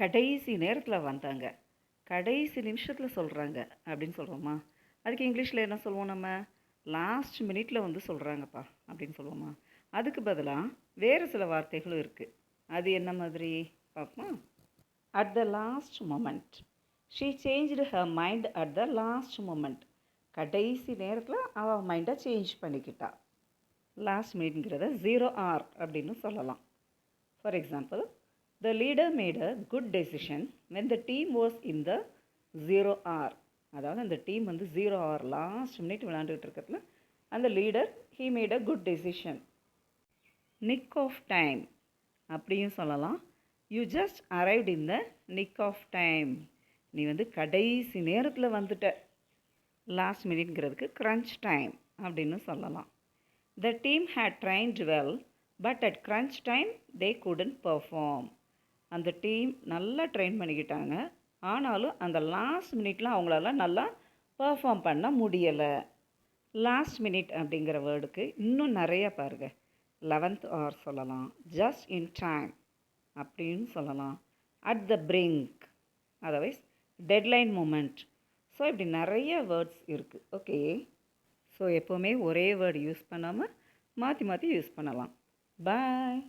கடைசி நேரத்தில் வந்தாங்க, கடைசி நிமிஷத்தில் சொல்கிறாங்க அப்படின்னு சொல்கிறோமா? அதுக்கு இங்கிலீஷில் என்ன சொல்லுவோம் நம்ம? லாஸ்ட் மினிட்ல வந்து சொல்கிறாங்கப்பா அப்படின்னு சொல்லுவோமா? அதுக்கு பதிலாக வேறு சில வார்த்தைகளும் இருக்குது. அது என்ன மாதிரி பார்ப்போம்? At the last moment. She changed her mind at the last moment. கடைசி நேரத்தில் அவள் மைண்டை சேஞ்ச் பண்ணிக்கிட்டா. லாஸ்ட் மினிட்ங்கிறத 0 hour அப்படின்னு சொல்லலாம். For example, the leader made a good decision when the team was in the 0 hour. அதாவது அந்த டீம் வந்து 0 hour லாஸ்ட் மினிட் விளையாண்டுக்கிட்டு இருக்கிறதுல அந்த leader he made a good decision. nick of time அப்படியும் சொல்லலாம். you just arrived in the nick of time. நீ வந்து கடைசி நேரத்தில் வந்துட்ட. லாஸ்ட் மினிட்ங்கிறதுக்கு crunch time அப்படின்னு சொல்லலாம். the team had trained well but at crunch time they couldn't perform. அந்த டீம் நல்லா ட்ரெயின் பண்ணிக்கிட்டாங்க, ஆனாலும் அந்த லாஸ்ட் மினிட்ல அவங்களால நல்லா பர்ஃபார்ம் பண்ண முடியலை. லாஸ்ட் மினிட் அப்படிங்கிற வேர்டுக்கு இன்னும் நிறைய பாருங்க. 11th hour சொல்லலாம், ஜஸ்ட் இன் டைம் அப்படின்னு சொல்லலாம், at the brink, otherwise deadline moment. So இப்படி நிறைய வேர்ட்ஸ் இருக்குது. ஓகே, ஸோ எப்போவுமே ஒரே வேர்டு யூஸ் பண்ணாமல் மாற்றி மாற்றி யூஸ் பண்ணலாம். பாய்.